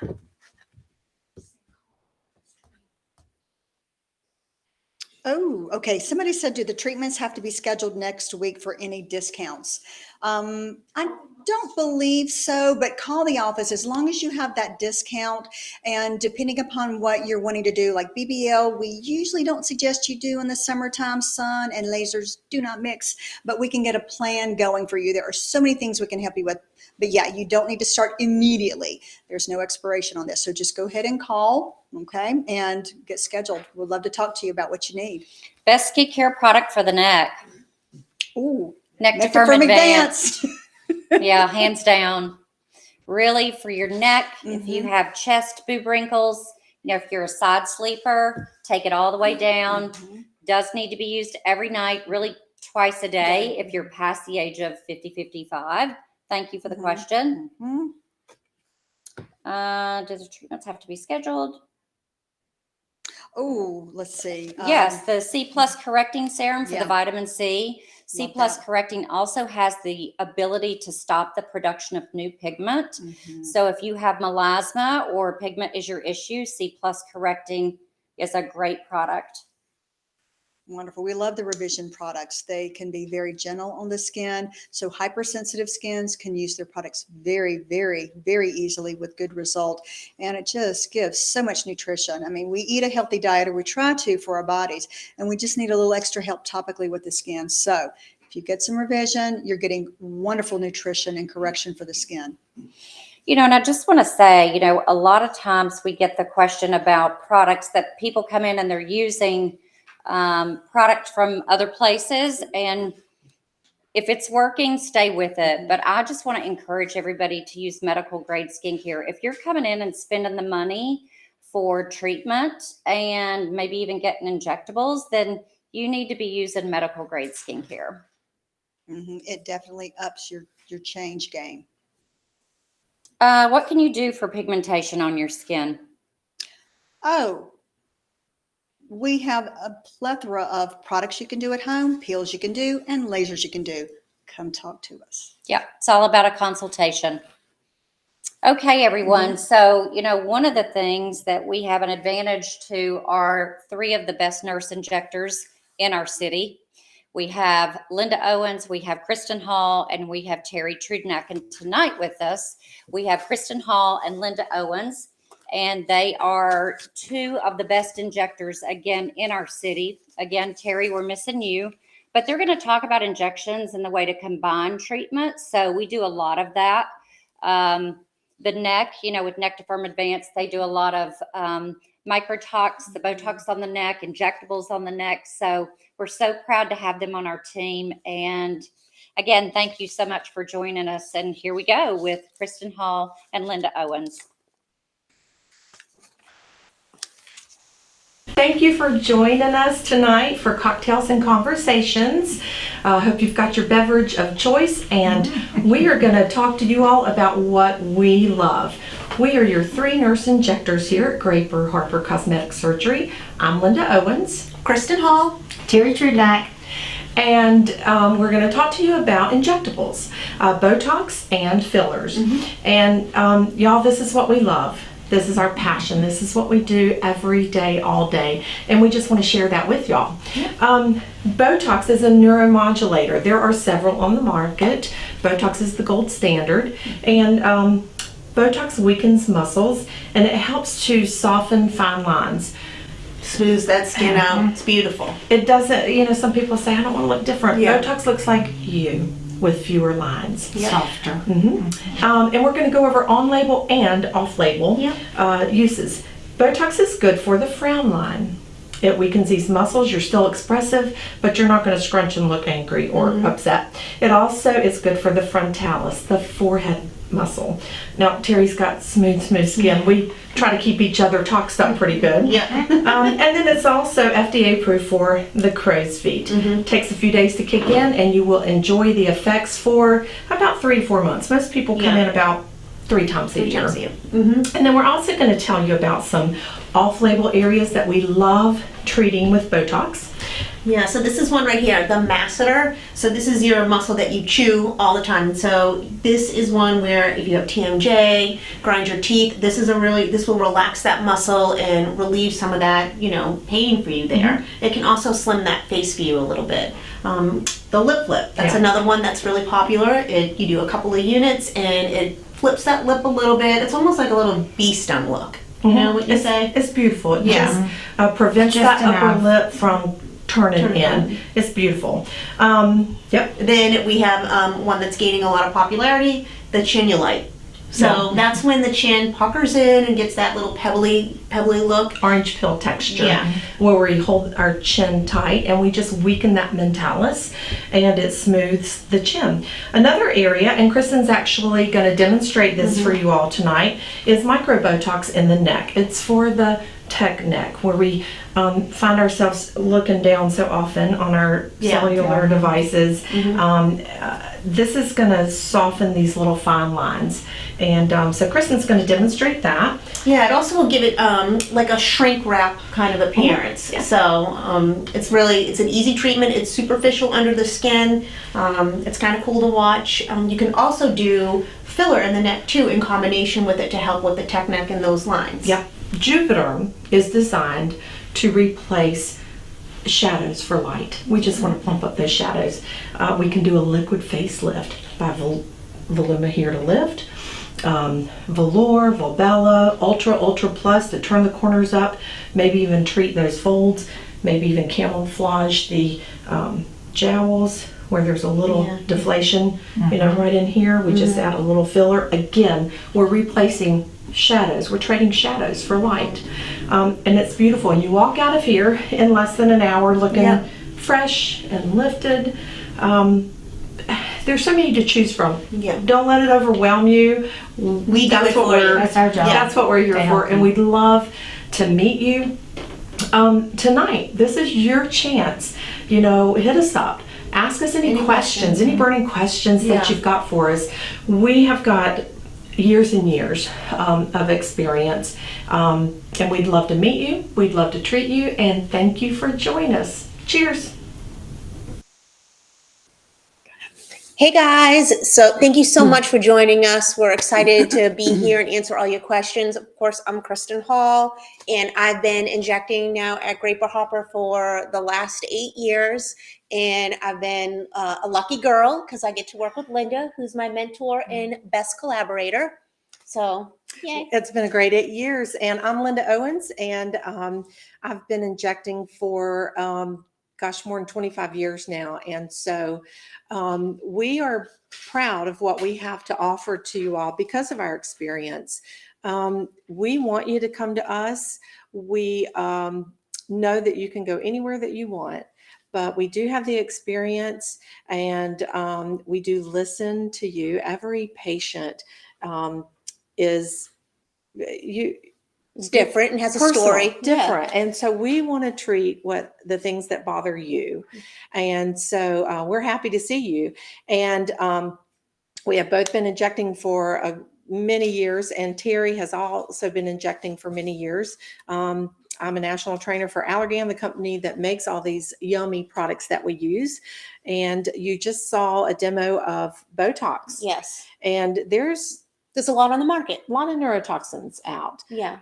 Oh, okay. Somebody said, do the treatments have to be scheduled next week for any discounts? I don't believe so, but call the office as long as you have that discount. And depending upon what you're wanting to do, like BBL, we usually don't suggest you do in the summertime. Sun and lasers do not mix, but we can get a plan going for you. There are so many things we can help you with. But yeah, you don't need to start immediately. There's no expiration on this. So just go ahead and call, okay, and get scheduled. We'd love to talk to you about what you need. Best skincare product for the neck. Ooh, Nectarfirm Advanced. Yeah, hands down. Really, for your neck, if you Mhm. have chest boob wrinkles, if you're a side sleeper, take it all the way down. Mhm. Does need to be used every night, really twice a day if you're past the age of 50, 55. Thank you for the Mhm. question. Mhm. Do the treatments have to be scheduled? Oh, let's see. Yes, the C Plus Correcting Serum for yeah. the vitamin C. C Love Plus that. Correcting also has the ability to stop the production of new pigment. Mhm. So if you have melasma or pigment is your issue, C Plus Correcting is a great product. Wonderful. We love the revision products. They can be very gentle on the skin. So hypersensitive skins can use their products very, very, very easily with good result. And it just gives so much nutrition. I mean, we eat a healthy diet, or we try to, for our bodies, and we just need a little extra help topically with the skin. So if you get some revision, you're getting wonderful nutrition and correction for the skin. And I just want to say, a lot of times we get the question about products that people come in and they're using product from other places, and if it's working, stay with it. But I just want to encourage everybody to use medical grade skincare. If you're coming in and spending the money for treatment and maybe even getting injectables, then you need to be using medical grade skincare. It definitely ups your change game. What can you do for pigmentation on your skin? Oh, we have a plethora of products you can do at home, peels you can do, and lasers you can do. Come talk to us. Yeah, it's all about a consultation. Okay, everyone. So, one of the things that we have an advantage to are 3 of the best nurse injectors in our city. We have Linda Owens, we have Kristen Hall, and we have Terry Trudnak. And tonight with us, we have Kristen Hall and Linda Owens, and they are 2 of the best injectors, again, in our city. Again, Terry, we're missing you. But they're going to talk about injections and the way to combine treatment. So we do a lot of that. The neck, with Nectapherm Advanced, they do a lot of microtox, the Botox on the neck, injectables on the neck. So we're so proud to have them on our team. And again, thank you so much for joining us. And here we go with Kristen Hall and Linda Owens. Thank you for joining us tonight for Cocktails and Conversations. I hope you've got your beverage of choice, and we are going to talk to you all about what we love. We are your 3 nurse injectors here at Graper Harper Cosmetic Surgery. I'm Linda Owens. Kristen Hall. Terry Trudnak. And we're going to talk to you about injectables, Botox and fillers. And y'all, this is what we love. This is our passion. This is what we do every day, all day. And we just want to share that with y'all. Botox is a neuromodulator. There are several on the market. Botox is the gold standard. And Botox weakens muscles, and it helps to soften fine lines. Smooths that skin out. It's beautiful. It doesn't, some people say, I don't want to look different. Yeah. Botox looks like you, with fewer lines. Softer. And we're going to go over on-label and off-label uses. Botox is good for the frown line. It weakens these muscles. You're still expressive, but you're not going to scrunch and look angry or upset. It also is good for the frontalis, the forehead muscle. Now, Terry's got smooth skin. We try to keep each other toxed up pretty good. And then it's also FDA approved for the crow's feet. Takes a few days to kick in, and you will enjoy the effects for about 3 to 4 months. Most people come in about 3 times a year. And then we're also going to tell you about some off-label areas that we love treating with Botox. Yeah, so this is one right here, the masseter. So this is your muscle that you chew all the time. So this is one where if you have TMJ, grind your teeth, this will relax that muscle and relieve some of that, pain for you there. It can also slim that face for you a little bit. The lip flip, that's another one that's really popular. You do a couple of units and it flips that lip a little bit. It's almost like a little bee stung look. You know what you say? It's beautiful. It just prevents that upper lip from turning in. It's beautiful. Then we have one that's gaining a lot of popularity, the Chinulite. So that's when the chin puckers in and gets that little pebbly look. Orange peel texture. Where we hold our chin tight and we just weaken that mentalis and it smooths the chin. Another area, and Kristen's actually going to demonstrate this for you all tonight, is micro Botox in the neck. It's for the tech neck, where we find ourselves looking down so often on our cellular devices. This is going to soften these little fine lines, and so Kristen's going to demonstrate that. Yeah, it also will give it like a shrink wrap kind of appearance. So it's an easy treatment. It's superficial under the skin. It's kind of cool to watch. You can also do filler in the neck too, in combination with it, to help with the tech neck and those lines. Juvederm is designed to replace shadows for light. We just want to plump up those shadows. We can do a liquid facelift by Voluma Here to Lift, Velour, Volbella, Ultra Plus to turn the corners up, maybe even treat those folds, maybe even camouflage the jowls where there's a little deflation, right in here. We just add a little filler. Again, we're replacing shadows. We're trading shadows for light. And it's beautiful. And you walk out of here in less than an hour looking fresh and lifted. There's so many to choose from. Don't let it overwhelm you. That's what That's our job. That's what we're here for. And we'd love to meet you. tonight, this is your chance. Hit us up. Ask us any questions, any burning questions that you've got for us. We have got years and years of experience, and we'd love to meet you. We'd love to treat you, and thank you for joining us. Cheers. Hey guys, so thank you so much for joining us. We're excited to be here and answer all your questions. Of course, I'm Kristen Hall, and I've been injecting now at Graper Hopper for the last 8 years. And I've been a lucky girl because I get to work with Linda, who's my mentor and best collaborator. So, yay. It's been a great 8 years. And I'm Linda Owens, and I've been injecting for, more than 25 years now. And so we are proud of what we have to offer to you all because of our experience. We want you to come to us. We know that you can go anywhere that you want, but we do have the experience, and we do listen to you. Every patient is It's different and has a personal, story. different. And so we want to treat the things that bother you. And so we're happy to see you. And we have both been injecting for many years, and Terry has also been injecting for many years. I'm a national trainer for Allergan, the company that makes all these yummy products that we use. And you just saw a demo of Botox. Yes. And there's a lot on the market. A lot of neurotoxins out. Yeah.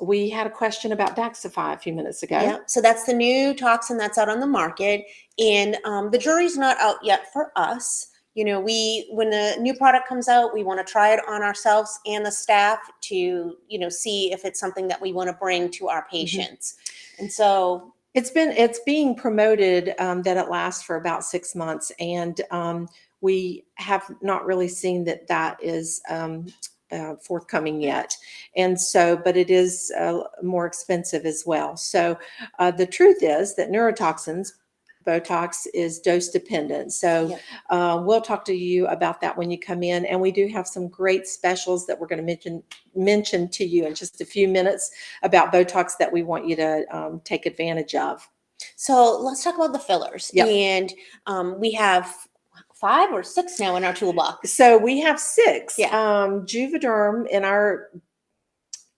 We had a question about Daxxify a few minutes ago. Yeah. So that's the new toxin that's out on the market. And the jury's not out yet for us. When the new product comes out, we want to try it on ourselves and the staff to, see if it's something that we want to bring to our patients. Mm-hmm. And so it's being promoted that it lasts for about 6 months. And we have not really seen that is forthcoming yet. And so, but it is more expensive as well. So the truth is that neurotoxins, Botox, is dose dependent. So we'll talk to you about that when you come in. And we do have some great specials that we're going to mention to you in just a few minutes about Botox that we want you to take advantage of. So let's talk about the fillers. Yep. And we have 5 or 6 now in our toolbox. So we have 6. Yeah. Juvederm, in our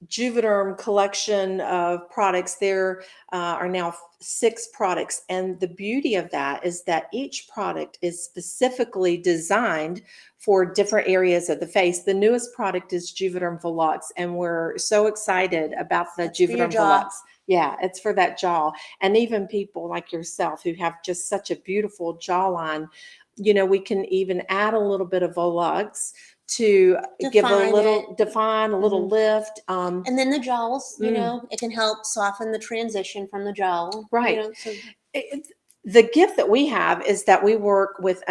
Juvederm collection of products, there are now 6 products. And the beauty of that is that each product is specifically designed for different areas of the face. The newest product is Juvederm Volux, and we're so excited about the Juvederm Volux. Yeah, it's for that jaw. And even people like yourself who have just such a beautiful jawline, we can even add a little bit of Volux to give a little define, a little lift. And then the jowls, it can help soften the transition from the jowl. Right. The gift that we have is that we work with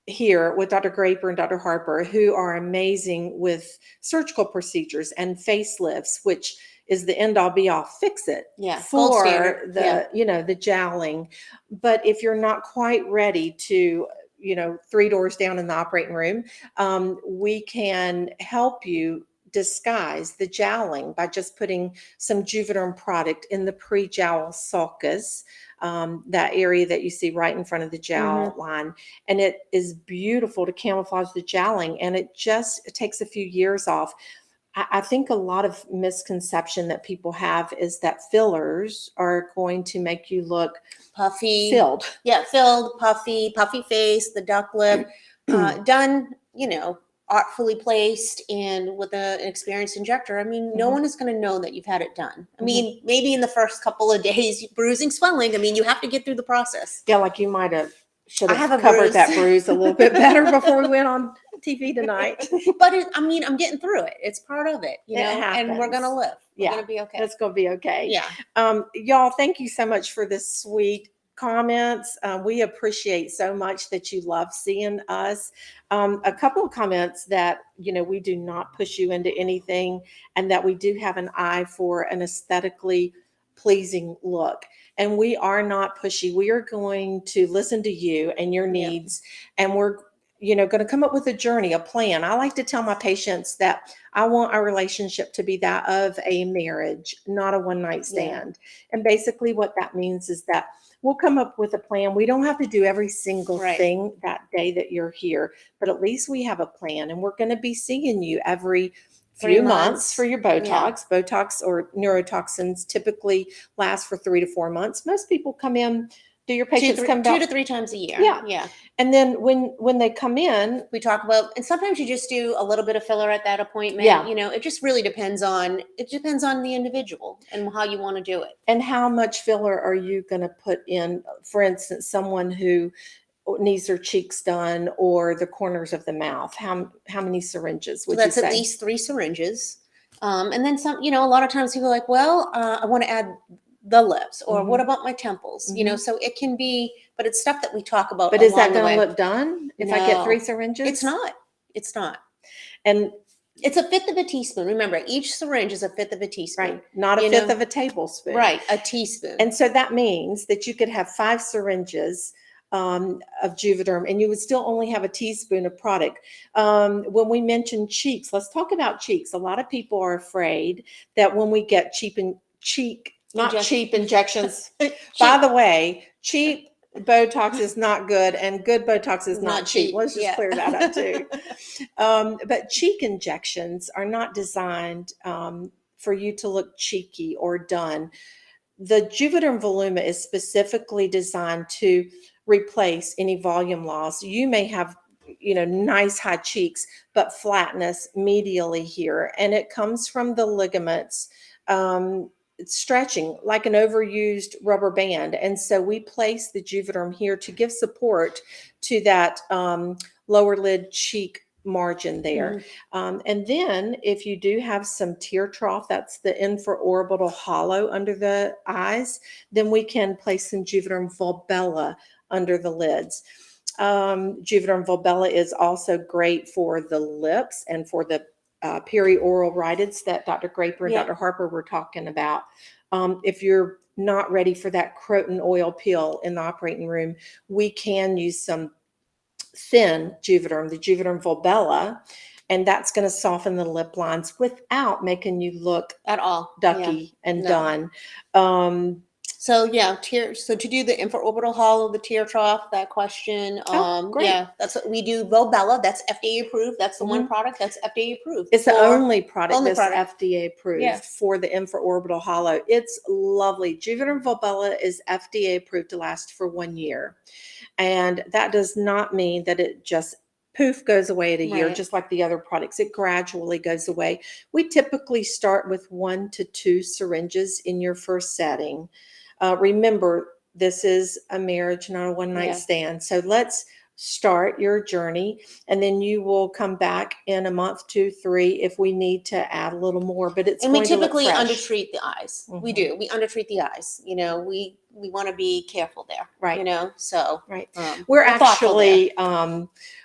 here with Dr. Graper and Dr. Harper, who are amazing with surgical procedures and facelifts, which is the end all be all fix it for the joweling. But if you're not quite ready to 3 doors down in the operating room, we can help you disguise the joweling by just putting some Juvederm product in the pre-jowl sulcus, that area that you see right in front of the jowl line. And it is beautiful to camouflage the jowling, and it takes a few years off. I think a lot of misconception that people have is that fillers are going to make you look puffy, filled. Yeah, filled, puffy face, the duck lip, done, artfully placed and with an experienced injector. I mean, no one is going to know that you've had it done. I mean, maybe in the first couple of days, bruising, swelling. I mean, you have to get through the process. Yeah, like you should have covered that bruise a little bit better before we went on TV tonight. But I'm getting through it. It's part of it, and we're going to live. We're going to be okay. It's going to be okay. Yeah. Y'all, thank you so much for this sweet comments. We appreciate so much that you love seeing us. A couple of comments that, we do not push you into anything, and that we do have an eye for an aesthetically pleasing look. And we are not pushy. We are going to listen to you and your needs. And we're, going to come up with a journey, a plan. I like to tell my patients that I want our relationship to be that of a marriage, not a one-night stand. And basically what that means is that we'll come up with a plan. We don't have to do every single thing that day that you're here, but at least we have a plan, and we're going to be seeing you every few months for your Botox. Botox or neurotoxins typically last for 3 to 4 months. Most people come in, do your patients come about 2 to 3 times a year? Yeah. And then when they come in, we talk about, and sometimes you just do a little bit of filler at that appointment. Yeah. It just really depends on the individual and how you want to do it. And how much filler are you going to put in? For instance, someone who needs their cheeks done or the corners of the mouth, how many syringes would you say? That's at least 3 syringes. And then some, a lot of times people are like, well, I want to add the lips, or what about my temples? So it can be, but it's stuff that we talk about. But is that going to look done if I get 3 syringes? It's not. And it's a fifth of a teaspoon. Remember, each syringe is a fifth of a teaspoon. Right. Not a fifth of a tablespoon. Right. A teaspoon. And so that means that you could have 5 syringes of Juvederm, and you would still only have a teaspoon of product. When we mention cheeks, let's talk about cheeks. A lot of people are afraid that when we get cheap injections. By the way, cheap Botox is not good, and good Botox is not cheap. Let's just clear that up too. But cheek injections are not designed for you to look cheeky or done. The Juvederm Voluma is specifically designed to replace any volume loss. You may have nice high cheeks, but flatness medially here, and it comes from the ligaments stretching like an overused rubber band. And so we place the Juvederm here to give support to that lower lid cheek margin there. And then if you do have some tear trough, that's the infraorbital hollow under the eyes, then we can place some Juvederm Volbella under the lids. Juvederm Volbella is also great for the lips and for the perioral rhytids that Dr. Graper and Dr. Harper were talking about. If you're not ready for that croton oil peel in the operating room, we can use some thin Juvederm, the Juvederm Volbella, and that's going to soften the lip lines without making you look at all ducky and done. So so to do the infraorbital hollow, the tear trough, that question, great. that's what we do. Volbella, that's FDA approved. That's the one product that's FDA approved. It's the only product that's FDA approved for the infraorbital hollow. It's lovely. Juvederm Volbella is FDA approved to last for 1 year. And that does not mean that it just poof goes away at a year, just like the other products. It gradually goes away. We typically start with 1 to 2 syringes in your first setting. Remember, this is a marriage, not a one-night stand. So let's start your journey, and then you will come back in a month, 2, 3, if we need to add a little more. But we typically undertreat the eyes. We do. We undertreat the eyes. We want to be careful there. Right. So we're actually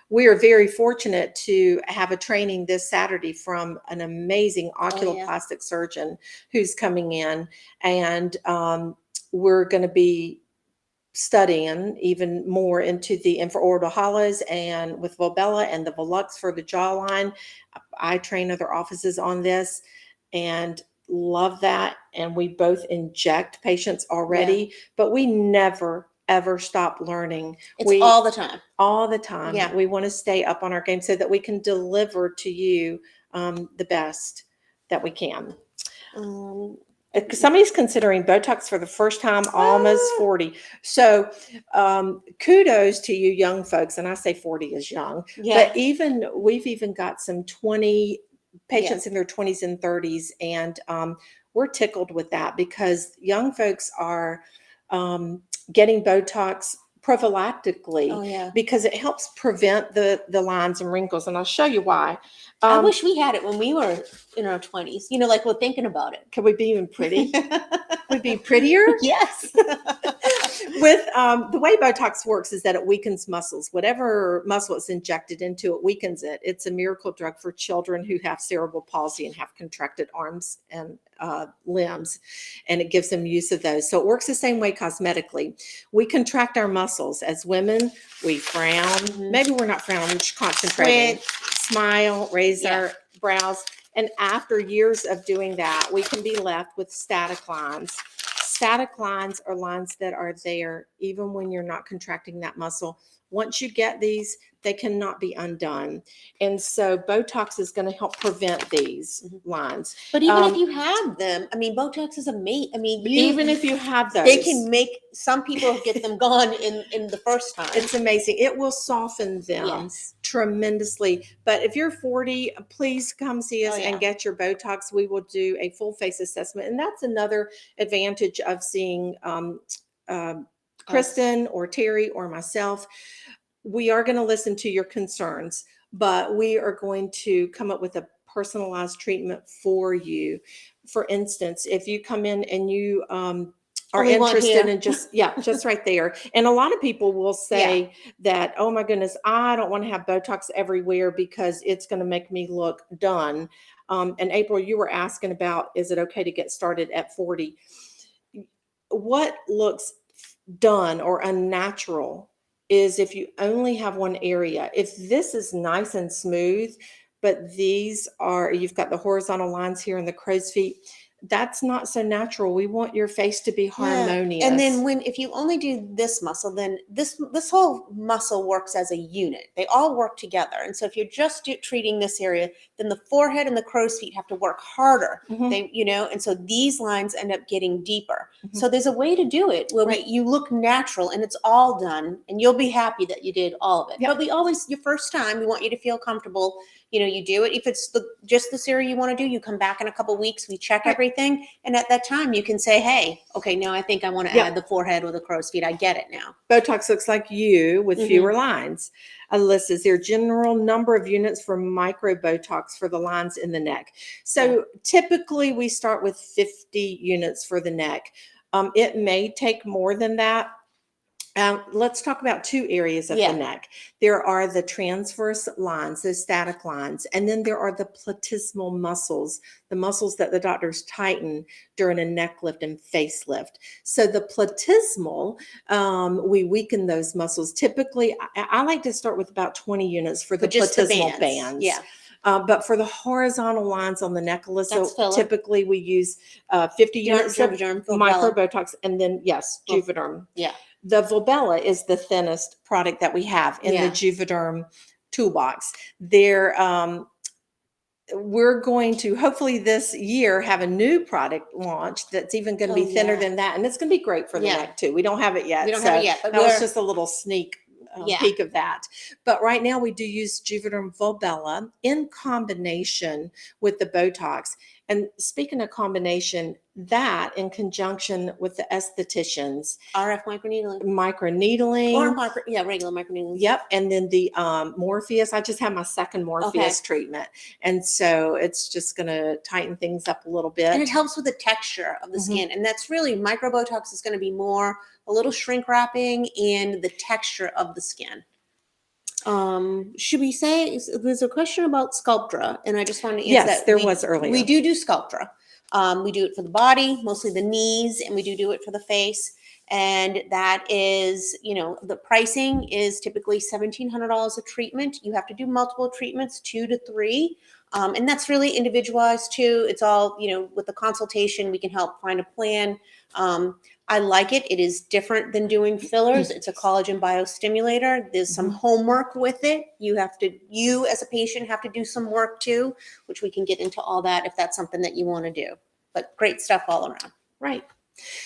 we are very fortunate to have a training this Saturday from an amazing oculoplastic surgeon who's coming in, and we're going to be studying even more into the infraorbital hollows and with Volbella and the Volux for the jawline. I train other offices on this and love that. And we both inject patients already, but we never, ever stop learning. It's all the time. All the time. Yeah. We want to stay up on our game so that we can deliver to you the best that we can. Somebody's considering Botox for the first time, almost 40. So kudos to you young folks. And I say 40 is young, but we've even got some 20 patients in their 20s and 30s. And we're tickled with that because young folks are getting Botox prophylactically because it helps prevent the lines and wrinkles. And I'll show you why. I wish we had it when we were in our 20s, like we're thinking about it. Could we be even pretty? We'd be prettier? Yes. with the way Botox works is that it weakens muscles. Whatever muscle it's injected into, it weakens it. It's a miracle drug for children who have cerebral palsy and have contracted arms and limbs, and it gives them use of those. So it works the same way cosmetically. We contract our muscles. As women, we frown. Maybe we're not frowning, we're just concentrating. Smile, raise our brows. And after years of doing that, we can be left with static lines. Static lines are lines that are there even when you're not contracting that muscle. Once you get these, they cannot be undone. And so Botox is going to help prevent these lines. But even if you have them, I mean, Botox is amazing. I mean, Even if you have those, they can make some people get them gone in the first time. it's amazing. It will soften them Yes. tremendously. But if you're 40, please come see us Oh, yeah. and get your Botox. We will do a full face assessment. And that's another advantage of seeing Kristen or Terry or myself. We are going to listen to your concerns, but we are going to come up with a personalized treatment for you. For instance, if you come in and you are Only one interested here. in just right there. And a lot of people will say that, oh my goodness, I don't want to have Botox everywhere because it's going to make me look done. And April, you were asking about, is it okay to get started at 40? What looks done or unnatural is if you only have one area. If this is nice and smooth, but these are, you've got the horizontal lines here and the crow's feet, that's not so natural. We want your face to be harmonious. And then if you only do this muscle, then this whole muscle works as a unit. They all work together. And so if you're just treating this area, then the forehead and the crow's feet have to work harder. They, and so these lines end up getting deeper. So there's a way to do it where you look natural and it's all done, and you'll be happy that you did all of it. But we always, your first time, we want you to feel comfortable. You do it. If it's just this area you want to do, you come back in a couple of weeks, we check everything. And at that time you can say, hey, okay, now I think I want to add the forehead or the crow's feet. I get it now. Botox looks like you with fewer lines. Alyssa, is there a general number of units for micro Botox for the lines in the neck? So typically we start with 50 units for the neck. It may take more than that. Let's talk about two areas of the neck. There are the transverse lines, those static lines, and then there are the platysmal muscles, the muscles that the doctors tighten during a neck lift and facelift. So the platysmal, we weaken those muscles. Typically, I like to start with about 20 units for the platysmal bands. Yeah. But for the horizontal lines on the neck, Alyssa, typically we use 50 units of micro Botox, and then Juvederm. Yeah. The Volbella is the thinnest product that we have in the Juvederm toolbox. We're going to hopefully this year have a new product launch that's even going to be thinner than that, and it's going to be great for the neck too. We don't have it yet. We don't have it yet, but that was just a little sneak Yeah. peek of that. But right now we do use Juvederm Volbella in combination with the Botox. And speaking of combination, that in conjunction with the estheticians, RF microneedling. microneedling. Or regular microneedling. Yep. And then the Morpheus. I just had my second Morpheus treatment. And so it's just going to tighten things up a little bit. And it helps with the texture of the skin. And that's really, micro Botox is going to be more a little shrink wrapping and the texture of the skin. Should we say, there's a question about Sculptra, and I just want to answer that. Yes, there was earlier. We do Sculptra. We do it for the body, mostly the knees, and we do it for the face. And that is, the pricing is typically $1,700 a treatment. You have to do multiple treatments, 2 to 3. And that's really individualized too. It's all, with the consultation, we can help find a plan. I like it. It is different than doing fillers. It's a collagen biostimulator. There's some homework with it. You as a patient have to do some work too, which we can get into all that if that's something that you want to do. But great stuff all around. Right.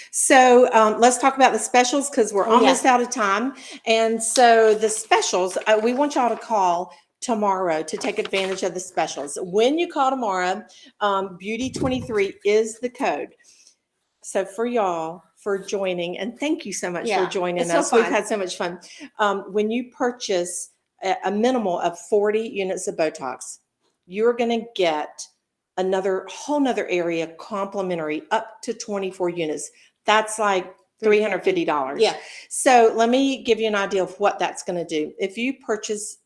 So let's talk about the specials because we're almost out of time. And so the specials, we want y'all to call tomorrow to take advantage of the specials. When you call tomorrow, Beauty23 is the code. So for y'all for joining, and thank you so much for joining us. So we've had so much fun. When you purchase a minimal of 40 units of Botox, you're going to get whole nother area complimentary up to 24 units. That's like $350. Yeah. So let me give you an idea of what that's going to do. If you purchase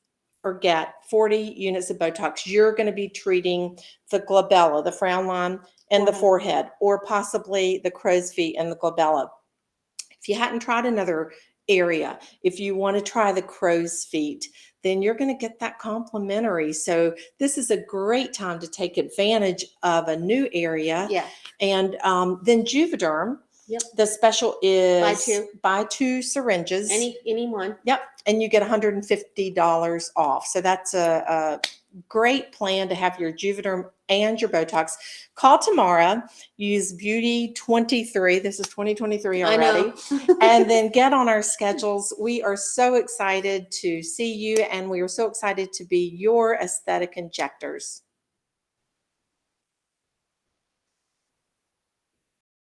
or get 40 units of Botox, you're going to be treating the glabella, the frown line, and the forehead, or possibly the crow's feet and the glabella. If you hadn't tried another area, if you want to try the crow's feet, then you're going to get that complimentary. So this is a great time to take advantage of a new area. Yeah. And then Juvederm. Yep. The special is Buy 2 syringes. Any one. Yep. And you get $150 off. So that's a great plan to have your Juvederm and your Botox. Call Tamara, use Beauty 23. This is 2023 already. I know. And then get on our schedules. We are so excited to see you, and we are so excited to be your aesthetic injectors.